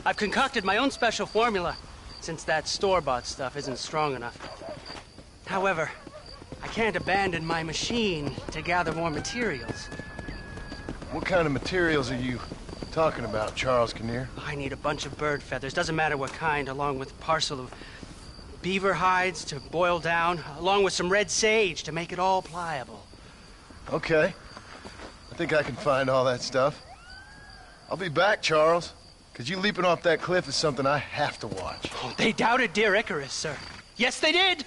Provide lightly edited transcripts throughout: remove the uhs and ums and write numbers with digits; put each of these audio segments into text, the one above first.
I've concocted my own special formula, since that store-bought stuff isn't strong enough. However, I can't abandon my machine to gather more materials. What kind of materials are you talking about, Charles Kinnear? I need a bunch of bird feathers, doesn't matter what kind, along with a parcel of beaver hides to boil down, along with some red sage to make it all pliable. Okay. I think I can find all that stuff. I'll be back, Charles. Because you leaping off that cliff is something I have to watch. Oh, they doubted dear Icarus, sir. Yes, they did!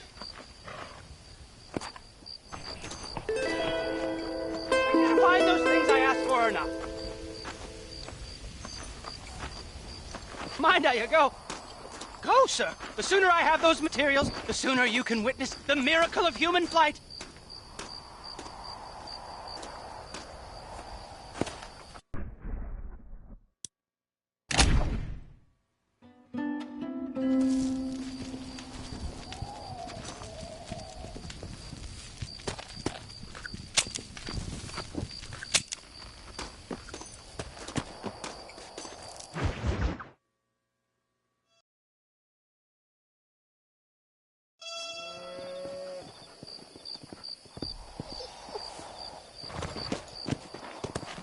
Find those things I asked for enough. Mind how you go. Go, sir. The sooner I have those materials, the sooner you can witness the miracle of human flight.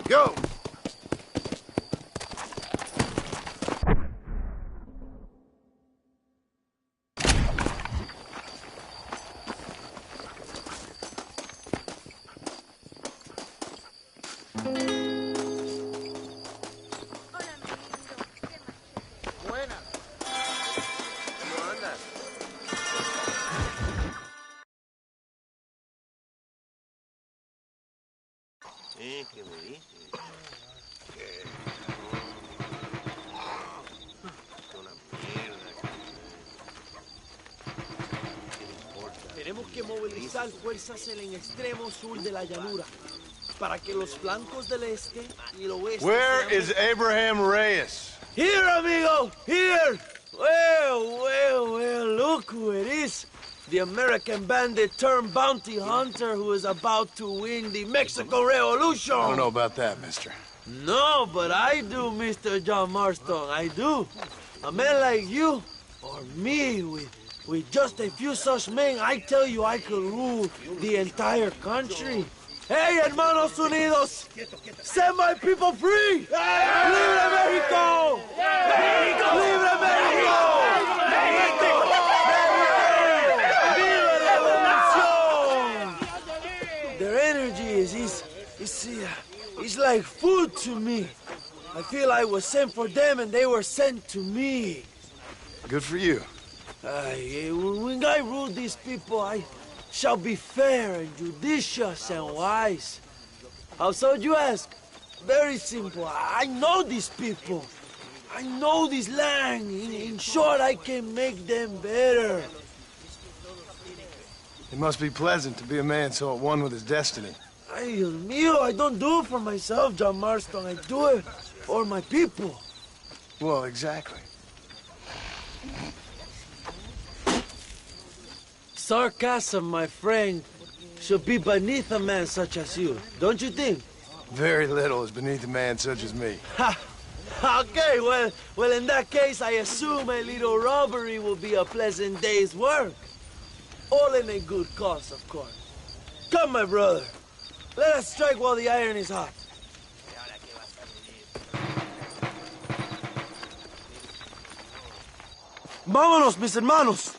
Go! ¿Qué me dices? Una mierda. Tenemos que movilizar fuerzas en el extremo sur de la llanura para que los flancos del este y el oeste. Where is Abraham Reyes? Here, amigo! Here! Well, look who it is. The American bandit turned bounty hunter who is about to win the Mexican Revolution. I don't know about that, mister. No, but I do, Mr. John Marston, I do. A man like you, or me, with just a few such men, I tell you I could rule the entire country. Hey, hermanos unidos, set my people free! Libre Mexico! Libre Mexico! Their energy is like food to me. I feel I was sent for them and they were sent to me. Good for you. When I rule these people, I shall be fair and judicious and wise. How so, you ask? Very simple. I know these people. I know this land. In short, I can make them better. It must be pleasant to be a man so at one with his destiny. Ay, Dios mío, I don't do it for myself, John Marston. I do it for my people. Well, exactly. Sarcasm, my friend, should be beneath a man such as you, don't you think? Very little is beneath a man such as me. Ha! Okay, well, in that case, I assume a little robbery will be a pleasant day's work. All in a good cause, of course. Come, my brother. Let us strike while the iron is hot. Vámonos, mis hermanos.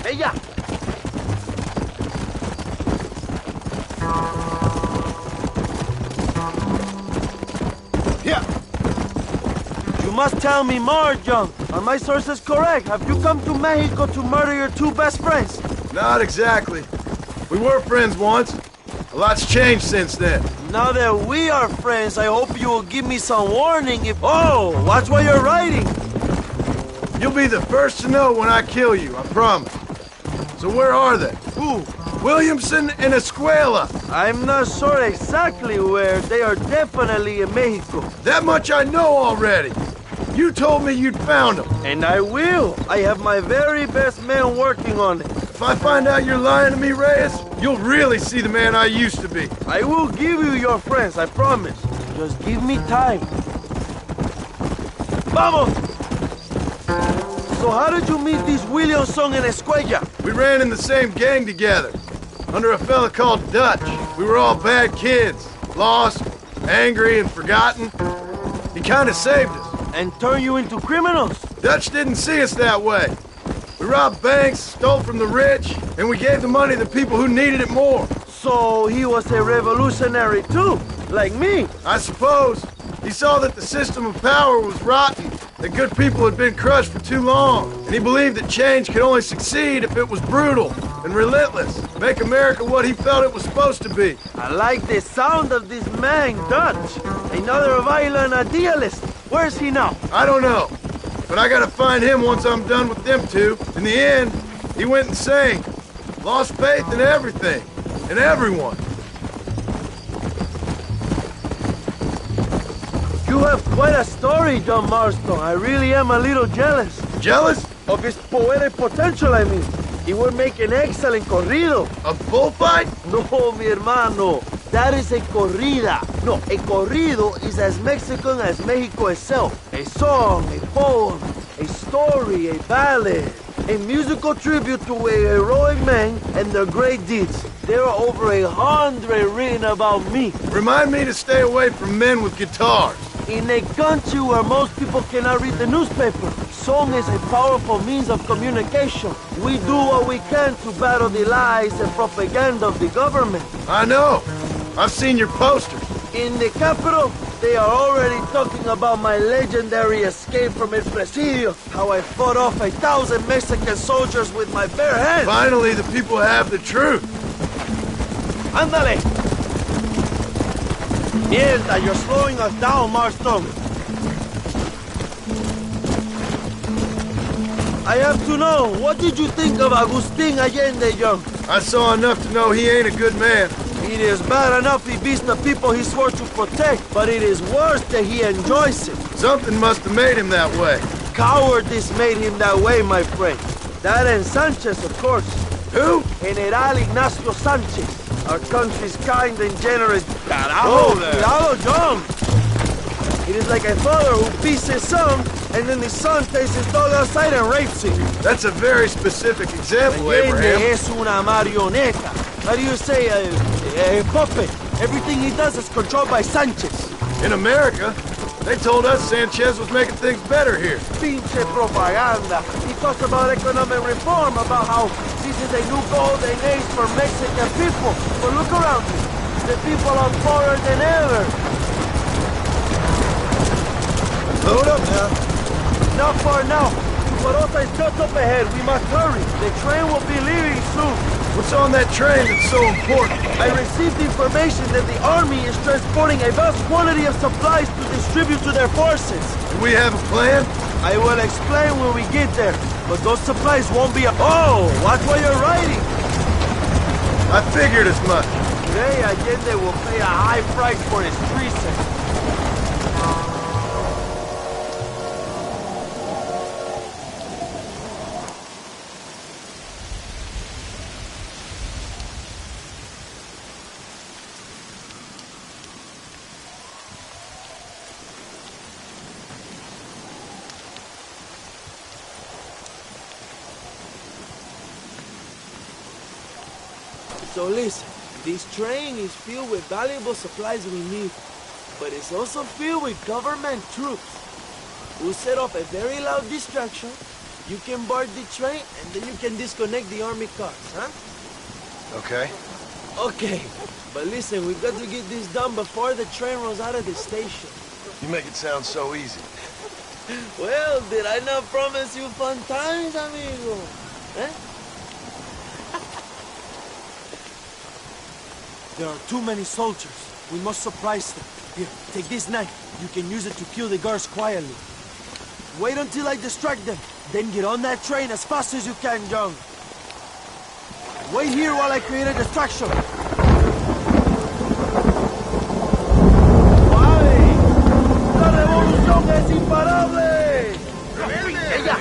Ella. Yeah. You must tell me more, John. Are my sources correct? Have you come to Mexico to murder your two best friends? Not exactly. We were friends once. A lot's changed since then. Now that we are friends, I hope you will give me some warning if... Oh, watch what you're writing. You'll be the first to know when I kill you, I promise. So where are they? Who? Williamson and Escuela. I'm not sure exactly where. They are definitely in Mexico. That much I know already. You told me you'd found them. And I will. I have my very best men working on it. If I find out you're lying to me, Reyes, you'll really see the man I used to be. I will give you your friends, I promise. Just give me time. Vamos! So how did you meet these Williamson and Escuella? We ran in the same gang together, under a fella called Dutch. We were all bad kids, lost, angry, and forgotten. He kinda saved us. And turned you into criminals? Dutch didn't see us that way. We robbed banks, stole from the rich, and we gave the money to people who needed it more. So he was a revolutionary too, like me. I suppose. He saw that the system of power was rotten, that good people had been crushed for too long, and he believed that change could only succeed if it was brutal and relentless, make America what he felt it was supposed to be. I like the sound of this man, Dutch. Another violent idealist. Where's he now? I don't know, but I gotta find him once I'm done with them two. In the end, he went insane, lost faith in everything, and everyone. You have quite a story, John Marston. I really am a little jealous. Jealous? Of his poetic potential, I mean. He would make an excellent corrido. A bullfight? No, mi hermano. That is a corrida. No, a corrido is as Mexican as Mexico itself. A song, a poem, a story, a ballad. A musical tribute to a heroic man and their great deeds. There are over 100 written about me. Remind me to stay away from men with guitars. In a country where most people cannot read the newspaper, song is a powerful means of communication. We do what we can to battle the lies and propaganda of the government. I know. I've seen your posters. In the capital, they are already talking about my legendary escape from El Presidio, how I fought off 1,000 Mexican soldiers with my bare hands. Finally, the people have the truth. Ándale! Mierda, you're slowing us down, Marston. I have to know, what did you think of Agustin Allende, Young? I saw enough to know he ain't a good man. It is bad enough he beats the people he swore to protect, but it is worse that he enjoys it. Something must have made him that way. Cowardice made him that way, my friend. That and Sanchez, of course. Who? General Ignacio Sanchez, our country's kind and generous... Carajo there. Cuidado, John! It is like a father who beats his son, and then the son takes his dog outside and rapes him. That's a very specific example, Allende Abraham. es una marioneta. How do you say, a puppet? Everything he does is controlled by Sanchez. In America, they told us Sanchez was making things better here. Pinche propaganda. He talks about economic reform, about how this is a new golden age for Mexican people. But look around you. The people are poorer than ever. Load up now. Not far now. Barota is just up ahead. We must hurry. The train will be leaving soon. What's on that train that's so important? I received information that the army is transporting a vast quantity of supplies to distribute to their forces. Do we have a plan? I will explain when we get there, but those supplies won't be... Oh, watch what you're riding! I figured as much. Today, Allende will pay a high price for his treason. So listen, this train is filled with valuable supplies we need, but it's also filled with government troops. We'll set off a very loud distraction. You can board the train, and then you can disconnect the army cars, huh? Okay. Okay, but listen, we've got to get this done before the train runs out of the station. You make it sound so easy. Well, did I not promise you fun times, amigo? Eh? There are too many soldiers. We must surprise them. Here, take this knife. You can use it to kill the guards quietly. Wait until I distract them. Then get on that train as fast as you can, John. Wait here while I create a distraction. ¡Suave! ¡La revolución es imparable! ¡Ella!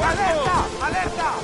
¡Alerta! ¡Alerta!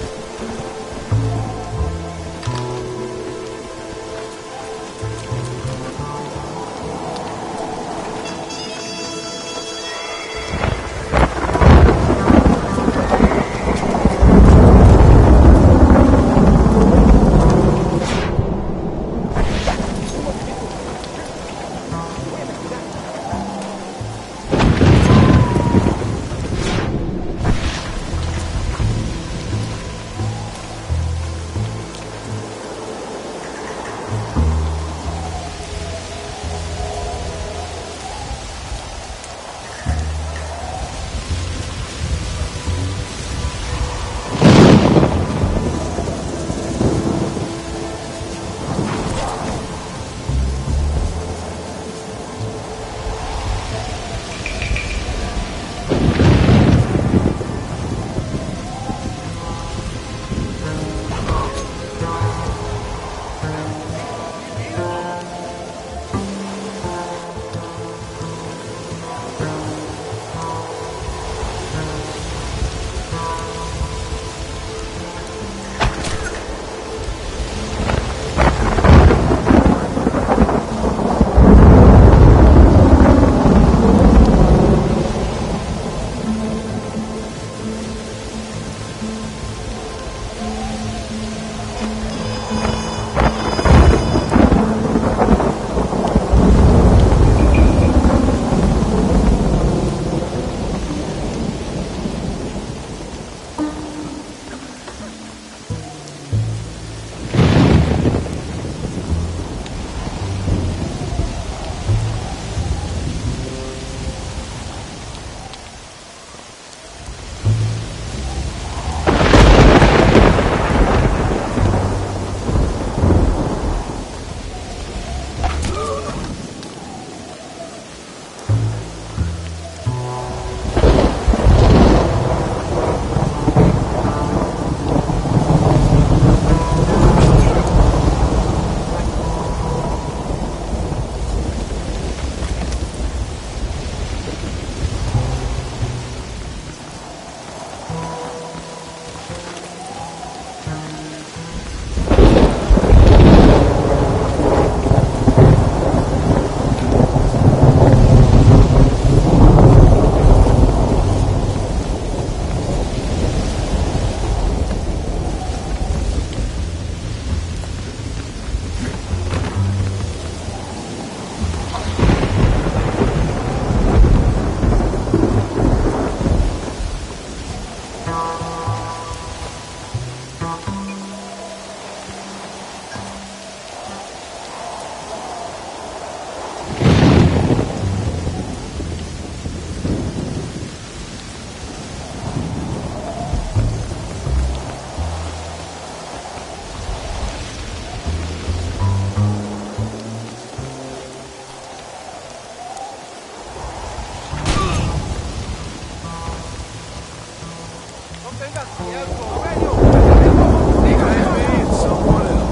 and someone else.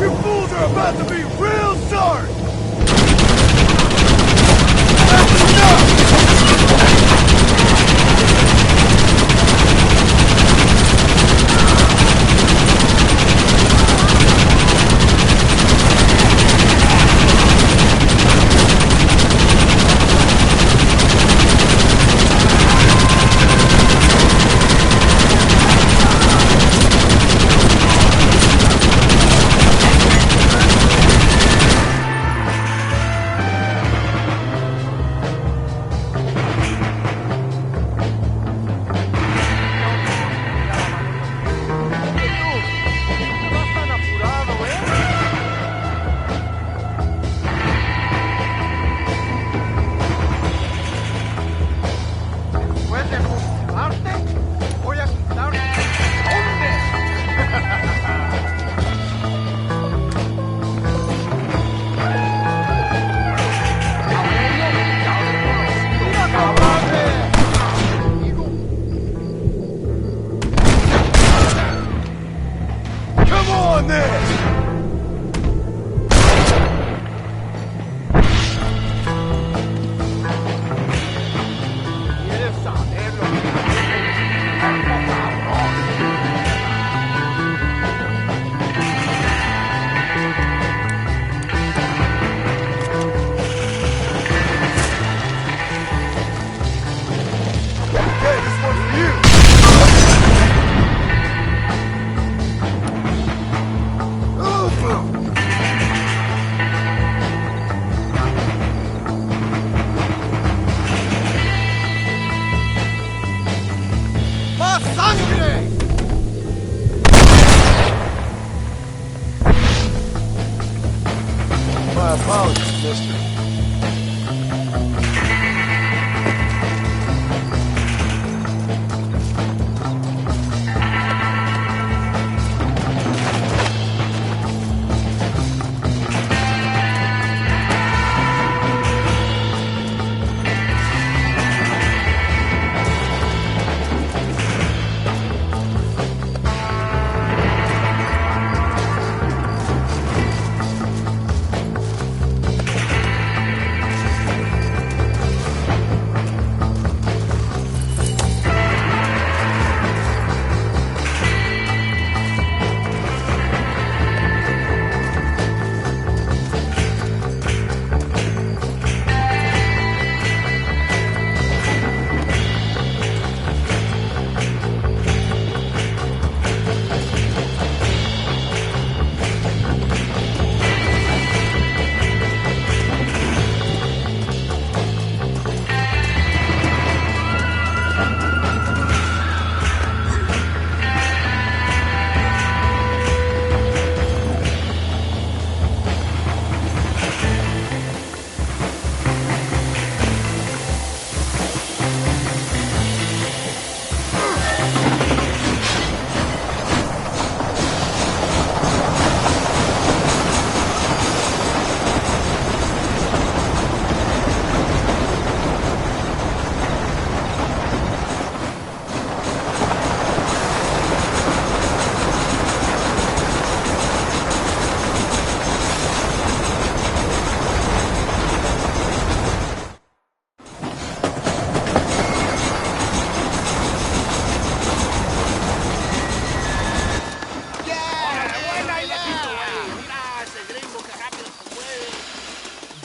You fools are about to be real sorry! That's enough! My apologies, mister.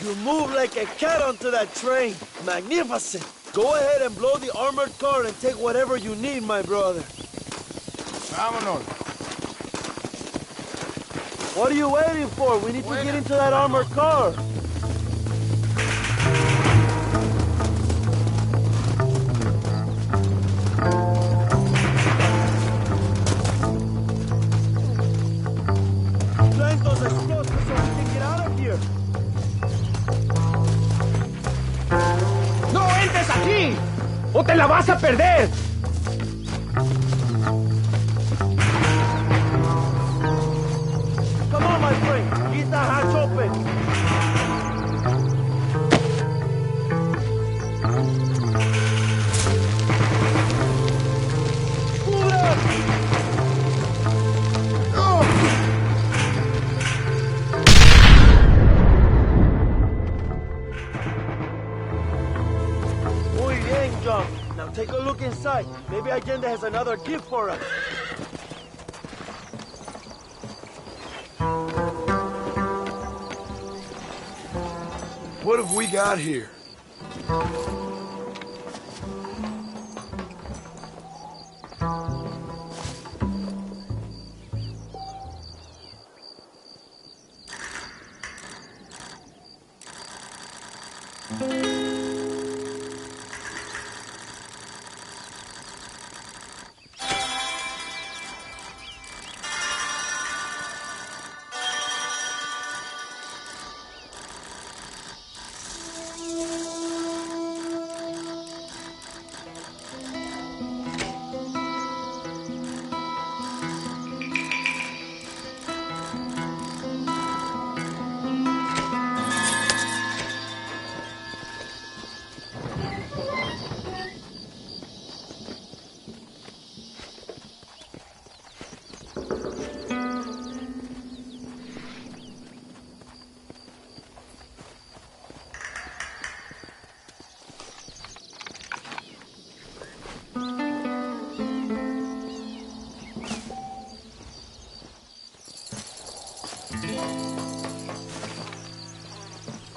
You move like a cat onto that train. Magnificent. Go ahead and blow the armored car and take whatever you need, my brother. Vámonos. What are you waiting for? We need to get into that armored car. Plant those explosives so we can get out of here. ¡No entres aquí! ¡O te la vas a perder! Come on, my friend. Get that hatch open. inside. Maybe Allende has another gift for us. What have we got here?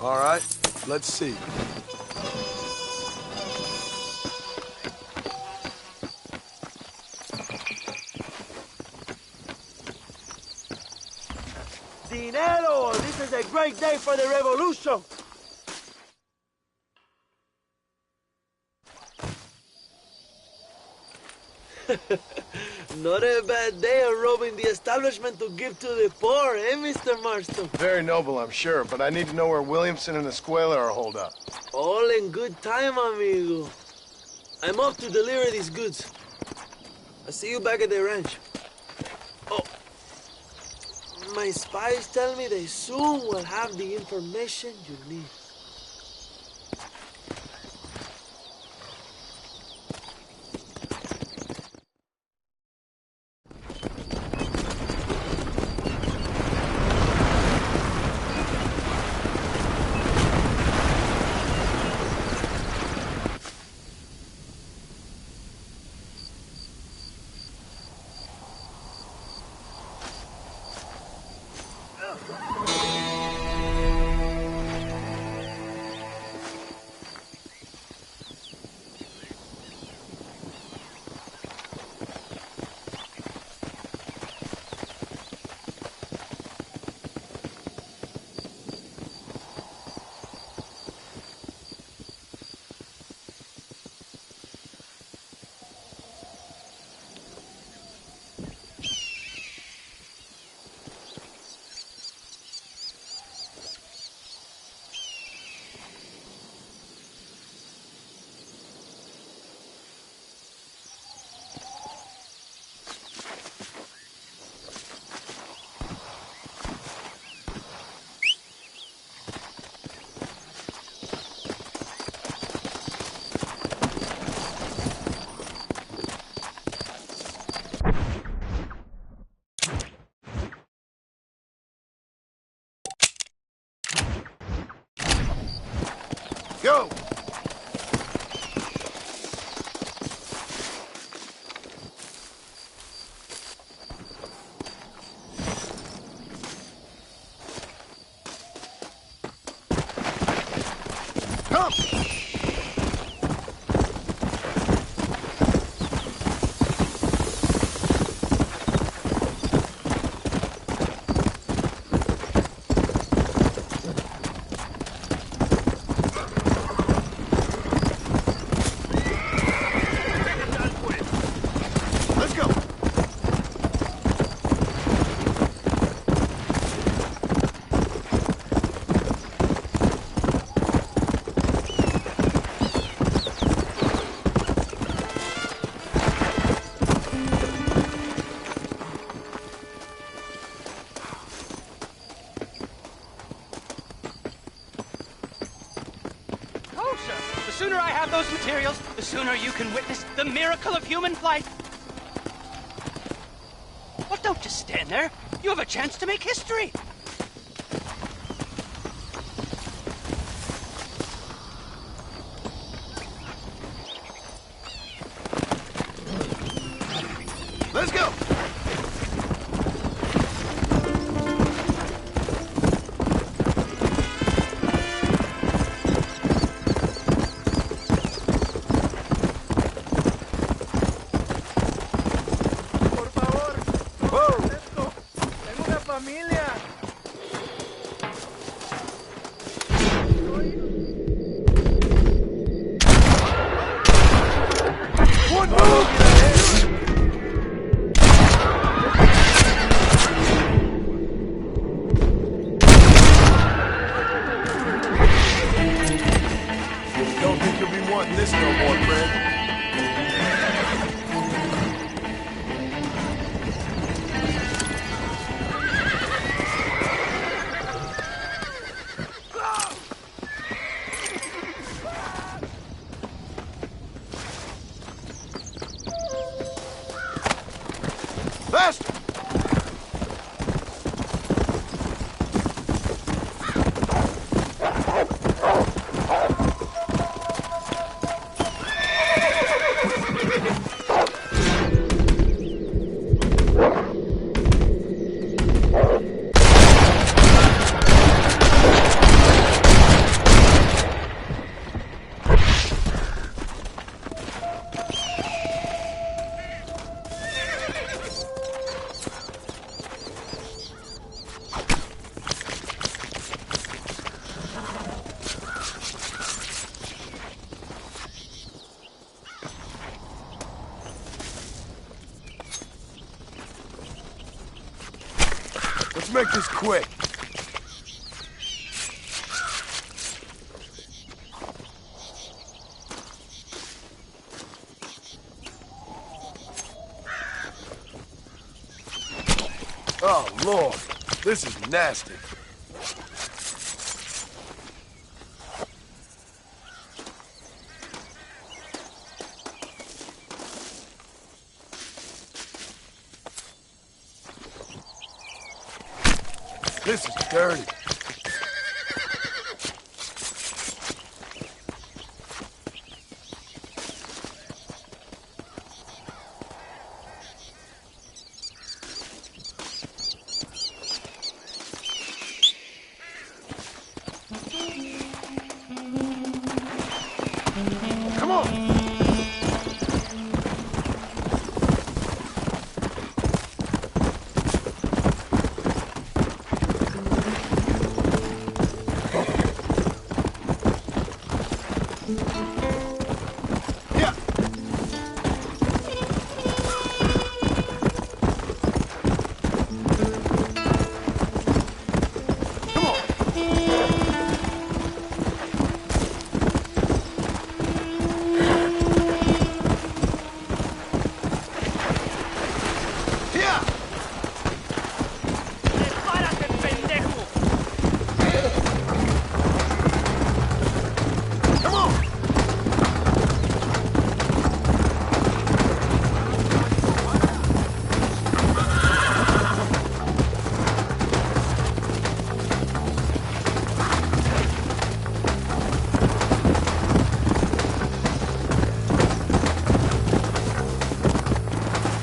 All right, let's see. Dinero! This is a great day for the revolution! Not a bad day of robbing the establishment to give to the poor, eh, Mr. Marston? Very noble, I'm sure, but I need to know where Williamson and Escuela are holed up. All in good time, amigo. I'm off to deliver these goods. I'll see you back at the ranch. Oh, my spies tell me they soon will have the information you need. Go! Come! Let's go! Oh, sir, the sooner I have those materials, the sooner you can witness the miracle of human flight. Well, don't just stand there. You have a chance to make history. Let's go! Por favor. Whoa! Esto. Tengo una familia. One move! Don't think you'll be wanting this no more, friend. Faster! Let's make this quick. Oh, Lord. This is nasty. This is dirty. Come on! Yeah. Come on. Yeah. ¡Prepárate, pendejo! Come on.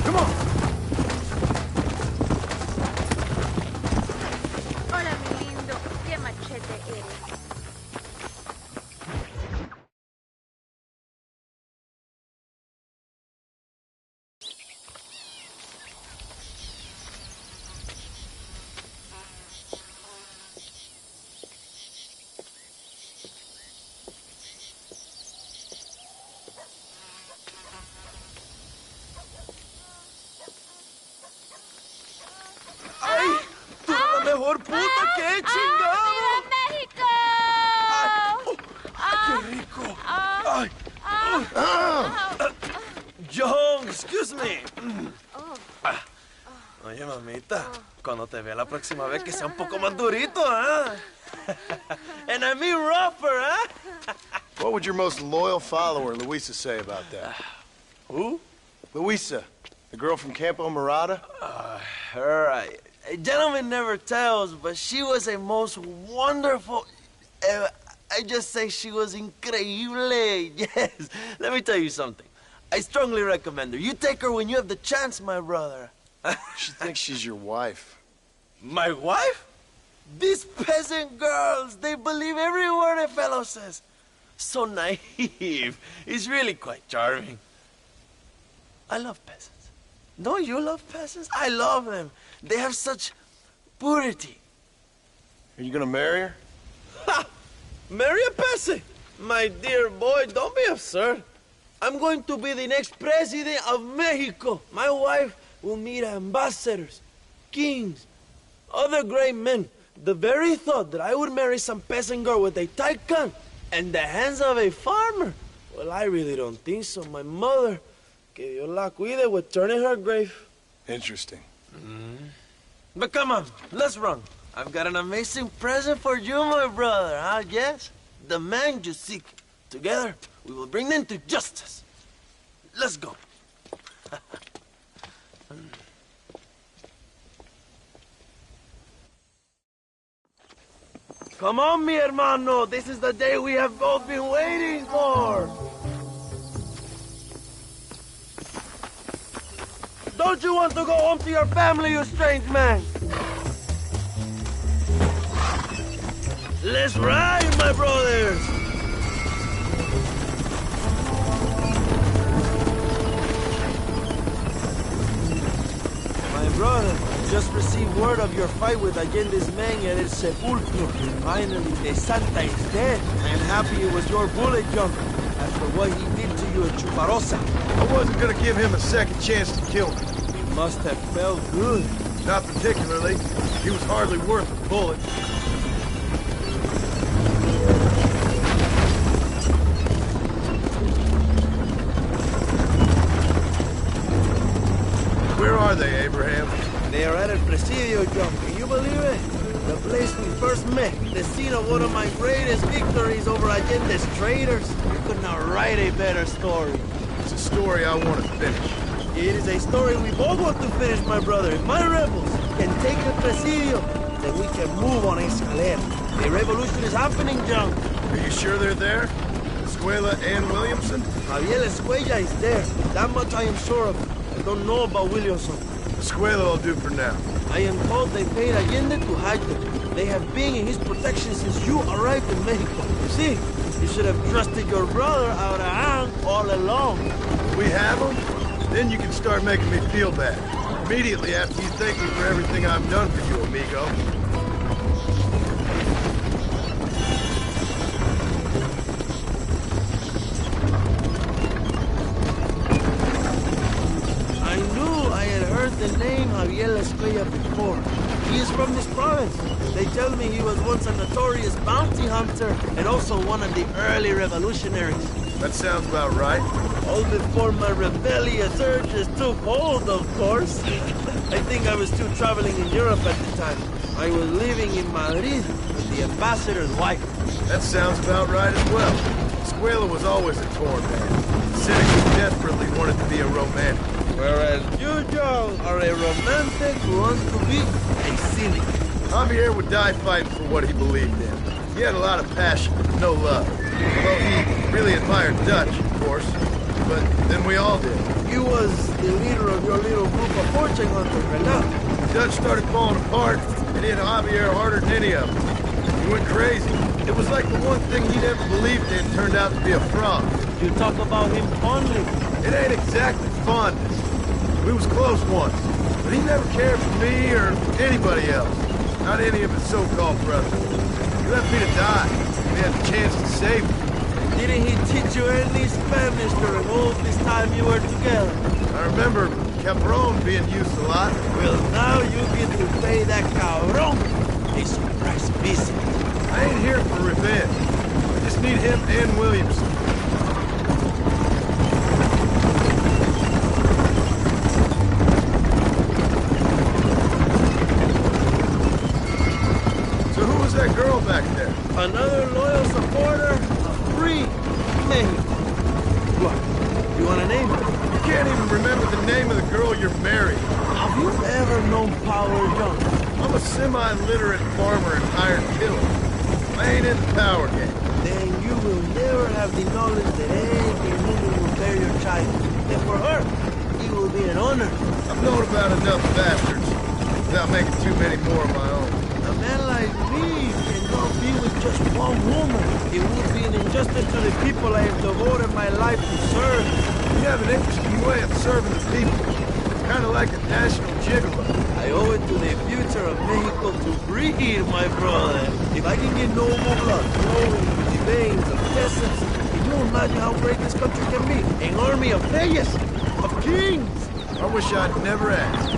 Come on. Hola, mi lindo. Qué machete eres. ¡Ay! ¡Tú eres la mejor puta que he chingado! ¡Viva México! ¡Qué rico! ¡Ay! John, excuse me. Oye, mamita, cuando te vea la próxima vez que sea un poco más durito, ¿ah? And I mean rougher, ¿ah? What would your most loyal follower, Luisa, say about that? Who? Luisa, the girl from Campo Mirada? Her, a gentleman never tells, but she was a most wonderful... I just say she was increíble. Yes. Let me tell you something. I strongly recommend her. You take her when you have the chance, my brother. She thinks she's your wife. My wife? These peasant girls, they believe every word a fellow says. So naive. It's really quite charming. I love peasants. Don't you love peasants? I love them. They have such purity. Are you gonna marry her? Ha! Marry a peasant? My dear boy, don't be absurd. I'm going to be the next president of Mexico. My wife will meet ambassadors, kings, other great men. The very thought that I would marry some peasant girl with a tight gun and the hands of a farmer, well, I really don't think so. My mother, que Dios la cuide, would turn in her grave. Interesting. But come on, let's run. I've got an amazing present for you, my brother, huh? Yes? The man you seek. Together, we will bring them to justice. Let's go. Come on, mi hermano. This is the day we have both been waiting for. Don't you want to go home to your family, you strange man? Let's ride, my brothers! My brother, just received word of your fight with Allende's men at El Sepulcro. Finally, the Santa is dead. I am happy it was your bullet, Junker, after what he did to you at Chuparosa. I wasn't gonna give him a second chance to kill me. It must have felt good. Not particularly. He was hardly worth a bullet. Where are they, Abraham? They are at El Presidio, John. Can you believe it? The place we first met. The scene of one of my greatest victories over Allende's traitors. You could not write a better story. It's a story I want to finish. It is a story we both want to finish, my brother. If my rebels can take El Presidio, then we can move on Escalera. A revolution is happening, John. Are you sure they're there? Escuela and Williamson? Javier Escuella is there. That much I am sure of. I don't know about Williamson. Escuela will do for now. I am told they paid Allende to hide them. They have been in his protection since you arrived in Mexico. You see, you should have trusted your brother Abraham all along. We have them? Then you can start making me feel bad. Immediately after you thank me for everything I've done for you, amigo. I knew I had heard the name Javier Escuella before. He is from this province. They tell me he was once a notorious bounty hunter and also one of the early revolutionaries. That sounds about right. All before my rebellious urges took hold, of course. I think I was still traveling in Europe at the time. I was living in Madrid with the ambassador's wife. That sounds about right as well. Escuela was always a torn man. Cynically desperately wanted to be a romantic. Whereas you, Joe, are a romantic who wants to be a cynic. Javier would die fighting for what he believed in. He had a lot of passion, no love. Well, he really admired Dutch, of course, but then we all did. He was the leader of your little group of fortune hunters, right now. Dutch started falling apart, and he hit Javier harder than any of them. He went crazy. It was like the one thing he'd ever believed in turned out to be a fraud. You talk about him fondly. It ain't exactly fondness. We was close once, but he never cared for me or anybody else. Not any of his so-called brothers. He left me to die. We had the chance to save him. Didn't he teach you any Spanish during all this time you were together? I remember Cabron being used a lot. Well, now you get to pay that cabron a surprise visit. I ain't here for revenge. I just need him and Williamson. So who was that girl back there? Another loyal supporter of free Mexico. What? You want a name? You can't even remember the name of the girl you're marrying. Have you ever known Power Young? I'm a semi-literate farmer and hired killer. I ain't in the power game. Then you will never have the knowledge that every woman will bear your child. And for her, it will be an honor. I've known about enough bastards without making too many more of my own. A man like me cannot be with just one woman. It would be an injustice to the people I have devoted my life to serve. You have an interesting way of serving the people. Kind of like a national gigolo. I owe it to the future of Mexico to breed, my brother. If I can get noble blood flowing in the veins of peasants, can you imagine how great this country can be? An army of reyes, of kings. I wish I'd never asked.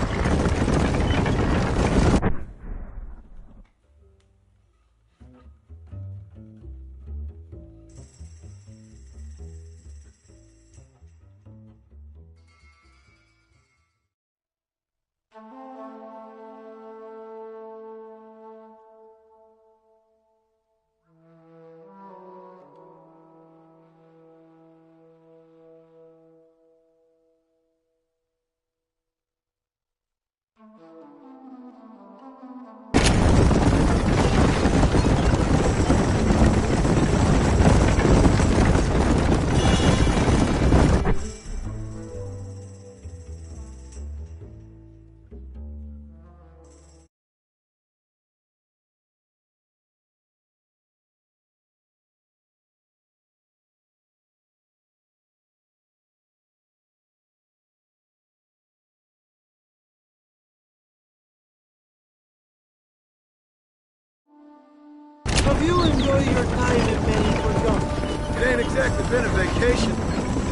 Have you enjoyed your time in Mexico, John? It ain't exactly been a vacation.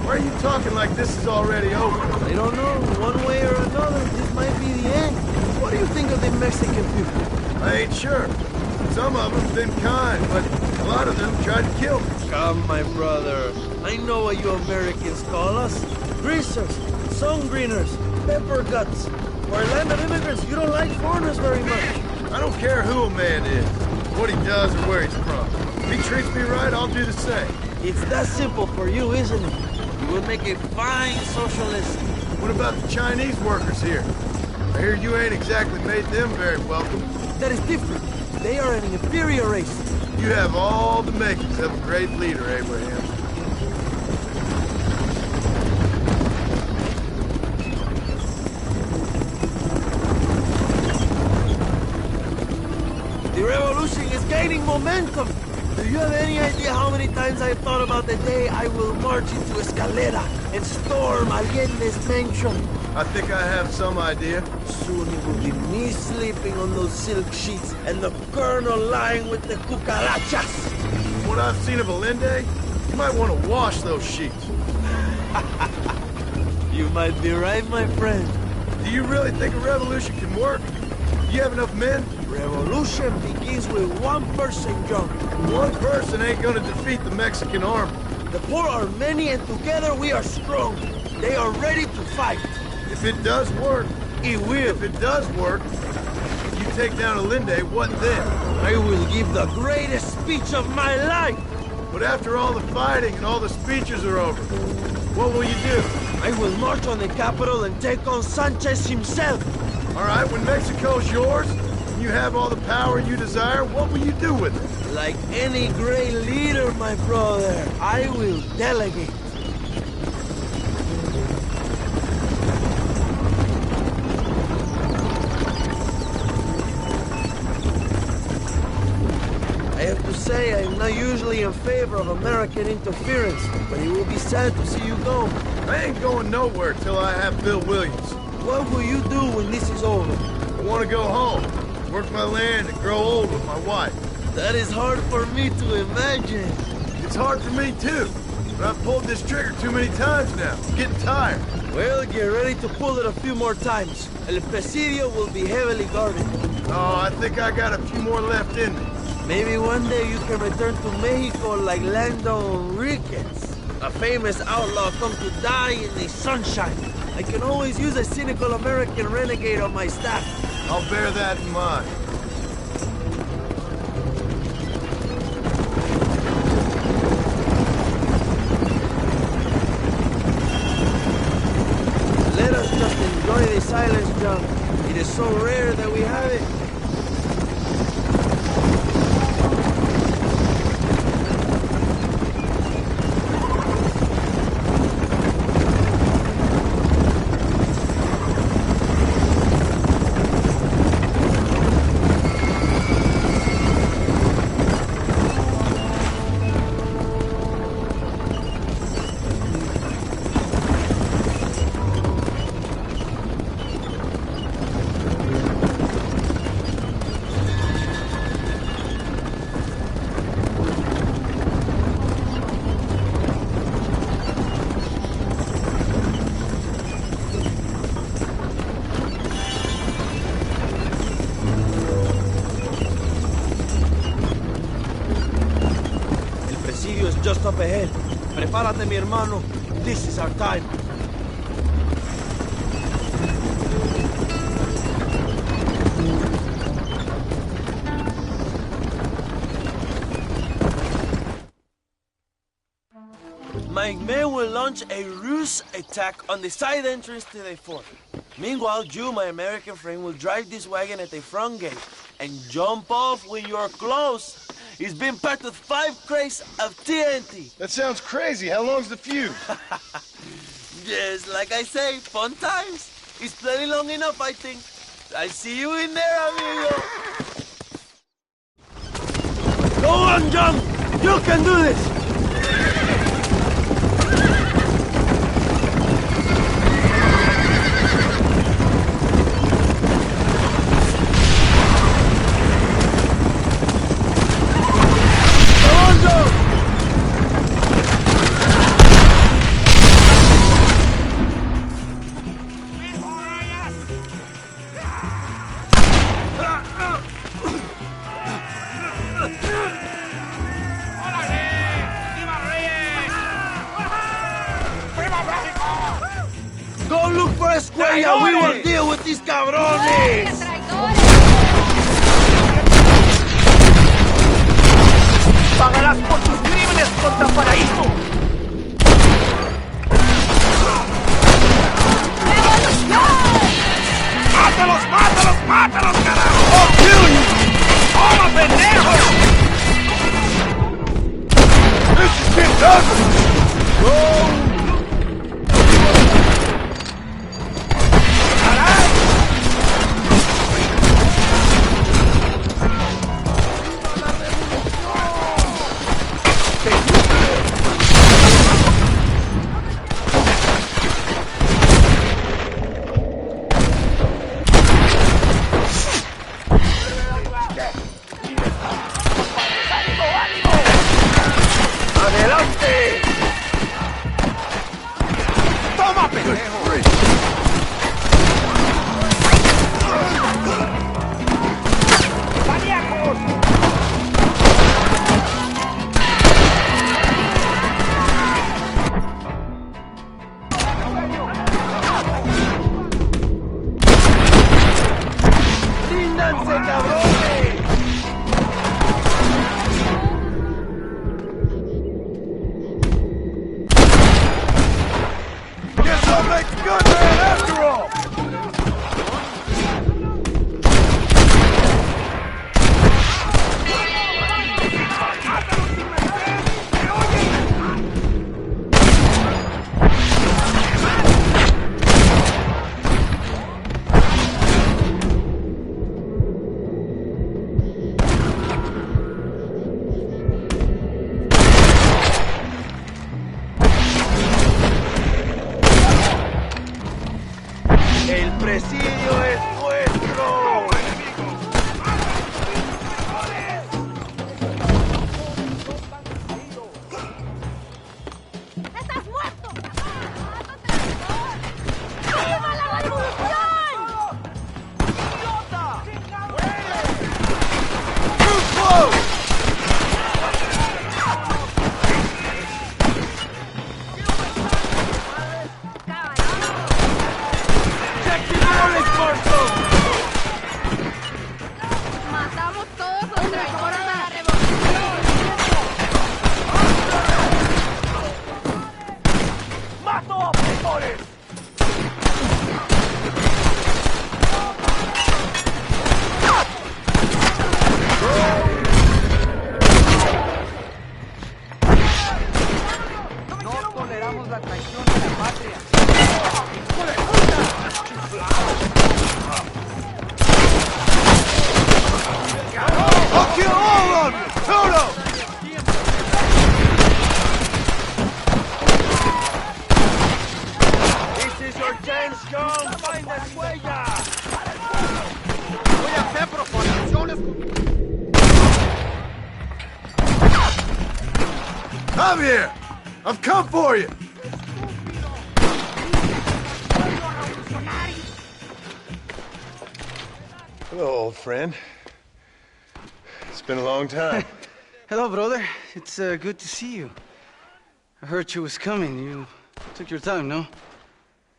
Why are you talking like this is already over? I don't know. One way or another, this might be the end. What do you think of the Mexican people? I ain't sure. Some of them been kind, but a lot of them tried to kill me. Come, my brother. I know what you Americans call us. Greasers, sun greeners, pepper guts. For a land of immigrants, you don't like foreigners very much. I don't care who a man is, what he does or where he's from. If he treats me right, I'll do the same. It's that simple for you, isn't it? You would make a fine socialist. What about the Chinese workers here? I hear you ain't exactly made them very welcome. That is different. They are an inferior race. You have all the makings of a great leader, Abraham. The revolution is gaining momentum. Do you have any idea how many times I've thought about the day I will march into Escalera and storm Allende's mansion? I think I have some idea. Soon it will be me sleeping on those silk sheets and the colonel lying with the cucarachas. From what I've seen of Allende, you might want to wash those sheets. You might be right, my friend. Do you really think a revolution can work? Do you have enough men? Revolution begins with one person, John. One person ain't gonna defeat the Mexican army. The poor are many and together we are strong. They are ready to fight. If it does work, It will. if it does work, if you take down Allende, what then? I will give the greatest speech of my life. But after all the fighting and all the speeches are over, what will you do? I will march on the capital and take on Sanchez himself. All right, when Mexico's yours, and you have all the power you desire, what will you do with it? Like any great leader, my brother, I will delegate. I have to say, I'm not usually in favor of American interference, but it will be sad to see you go. I ain't going nowhere till I have Bill Williams. What will you do when this is over? I want to go home, work my land, and grow old with my wife. That is hard for me to imagine. It's hard for me too, but I've pulled this trigger too many times now. I'm getting tired. Well, get ready to pull it a few more times. El Presidio will be heavily guarded. Oh, I think I got a few more left in me. Maybe one day you can return to Mexico like Lando Enriquez. A famous outlaw come to die in the sunshine. I can always use a cynical American renegade on my staff. I'll bear that in mind. Let us just enjoy the silence, John. It is so rare that we have it. just up ahead. Prepárate, mi hermano. This is our time. My men will launch a ruse attack on the side entrance to the fort. Meanwhile, you, my American friend, will drive this wagon at the front gate and jump off when you're close. It's been packed with 5 crates of TNT. That sounds crazy. How long's the fuse? Yes, like I say, fun times. It's plenty long enough, I think. I see you in there, amigo. Go on, John. You can do this. Go look for a square and we will deal with these cabrones! ¡Pagarás por tus crímenes contra Paraíso! ¡Mátalos, mátalos, mátalos, carajo! ¡Oh, kill you! ¡Toma, pendejo! This is getting ugly! Oh! I'm here! I've come for you! Hello, old friend. It's been a long time. Hello, brother. It's good to see you. I heard you was coming. You took your time, no?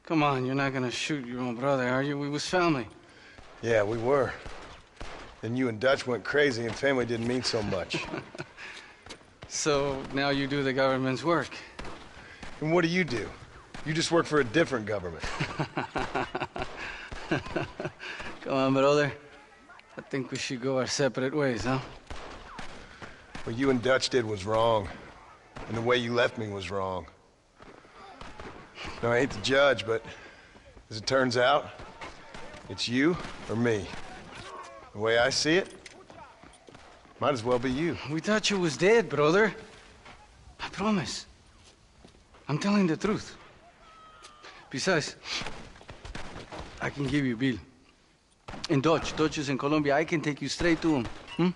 Come on, you're not gonna shoot your own brother, are you? We was family. Yeah, we were. Then you and Dutch went crazy and family didn't mean so much. So now you do the government's work. And what do? You just work for a different government. Come on, brother. I think we should go our separate ways, huh? What you and Dutch did was wrong. And the way you left me was wrong. Now, I hate to judge, but as it turns out, it's you or me. The way I see it, might as well be you. We thought you was dead, brother. I promise. I'm telling the truth. Besides, I can give you Bill. And Dutch is in Colombia. I can take you straight to him.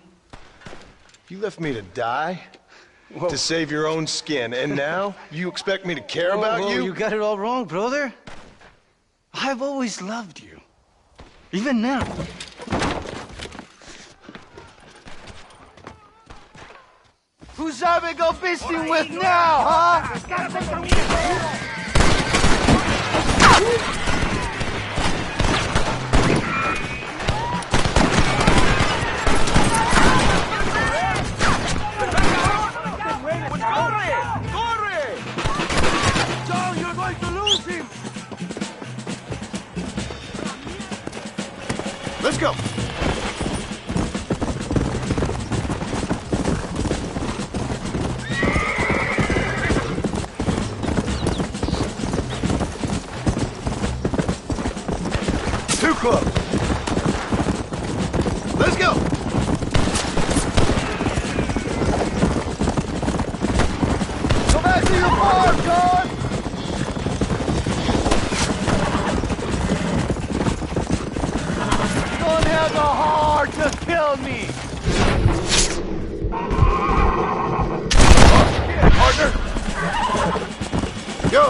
You left me to die? Whoa. To save your own skin, and now you expect me to care about you? You got it all wrong, brother. I've always loved you. Even now. Who's I go fishing with now, huh? John, you're going to lose him! Let's go. Too close. Let's go. Go back to your farm, John. Don't have the heart to kill me. Partner. Go.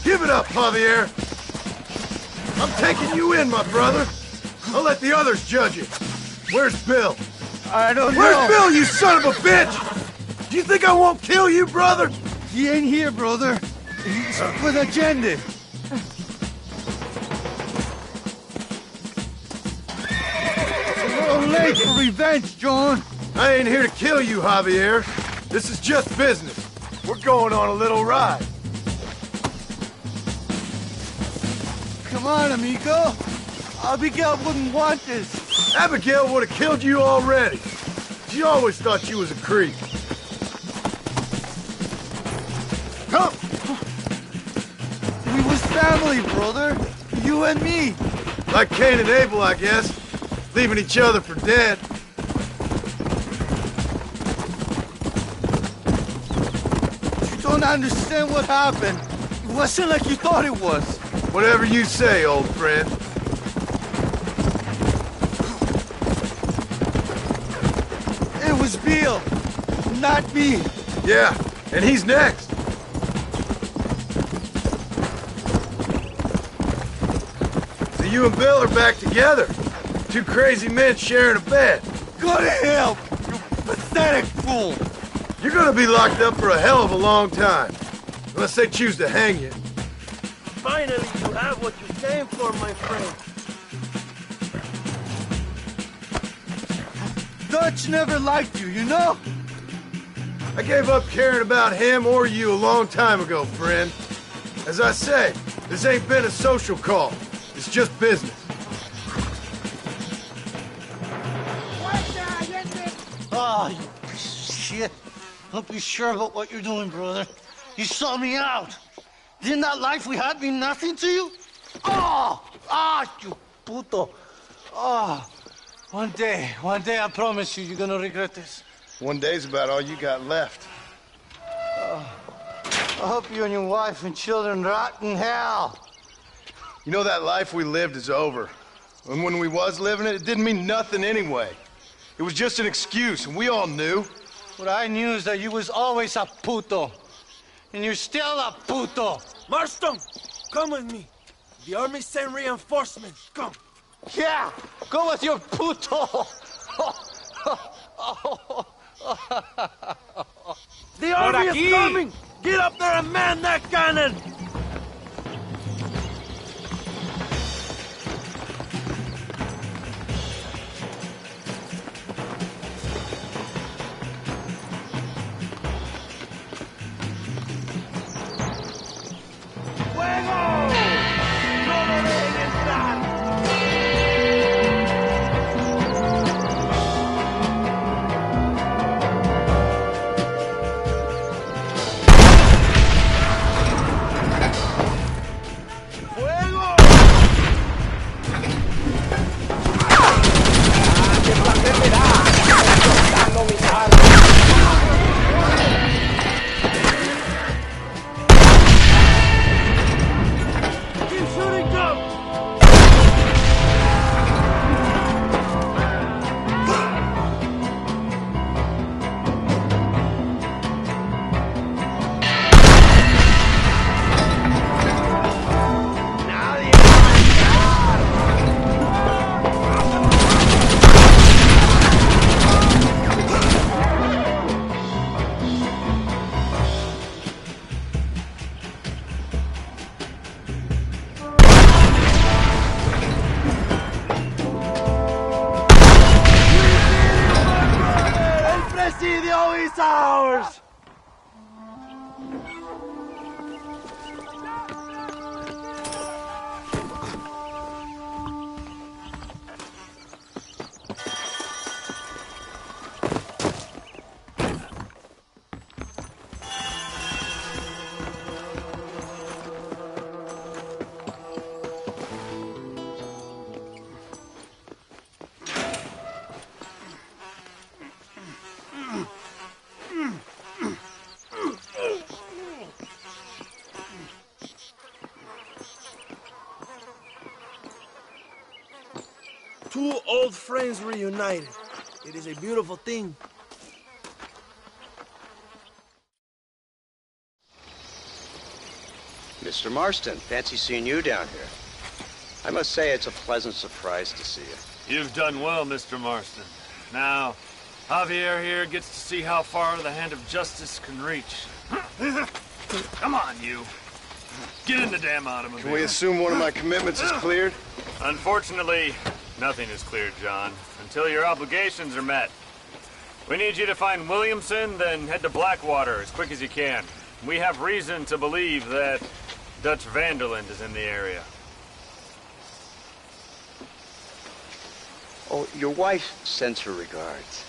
Give it up, Javier. I'm taking you in, my brother. I'll let the others judge it. Where's Bill? I don't know. Where's Bill, you son of a bitch? Do you think I won't kill you, brother? He ain't here, brother. He's with agenda. It's a little late for revenge, John. I ain't here to kill you, Javier. This is just business. We're going on a little ride. Come on, amigo. Abigail wouldn't want this. Abigail would have killed you already. She always thought you was a creep. Come! We was family, brother. You and me. Like Cain and Abel, I guess. Leaving each other for dead. You don't understand what happened. It wasn't like you thought it was. Whatever you say, old friend. It was Bill, not me. Yeah, and he's next. So you and Bill are back together. Two crazy men sharing a bed. Go to hell, you pathetic fool. You're gonna be locked up for a hell of a long time. Unless they choose to hang you. Finally, you have what you came for, my friend. Dutch never liked you, you know? I gave up caring about him or you a long time ago, friend. As I say, this ain't been a social call. It's just business. Oh, you piece of shit. Don't be sure about what you're doing, brother. You saw me out. Didn't that life we had mean nothing to you? Oh! Ah, you puto. Oh, one day, I promise you, you're gonna regret this. One day's about all you got left. I hope you and your wife and children rot in hell. You know that life we lived is over. And when we was living it, it didn't mean nothing anyway. It was just an excuse, and we all knew. What I knew is that you was always a puto. And you're still a puto. Marston, come with me. The army sent reinforcements. Come. Yeah, go with your puto. The army is coming! Get up there and man that cannon! Ours! 2 old friends reunited. It is a beautiful thing. Mr. Marston, fancy seeing you down here. I must say it's a pleasant surprise to see you. You've done well, Mr. Marston. Now, Javier here gets to see how far the hand of justice can reach. Come on, you. Get in the damn automobile. Can we assume one of my commitments is cleared? Unfortunately, nothing is cleared, John, until your obligations are met. We need you to find Williamson, then head to Blackwater as quick as you can. We have reason to believe that Dutch Vanderland is in the area. Oh, your wife sends her regards.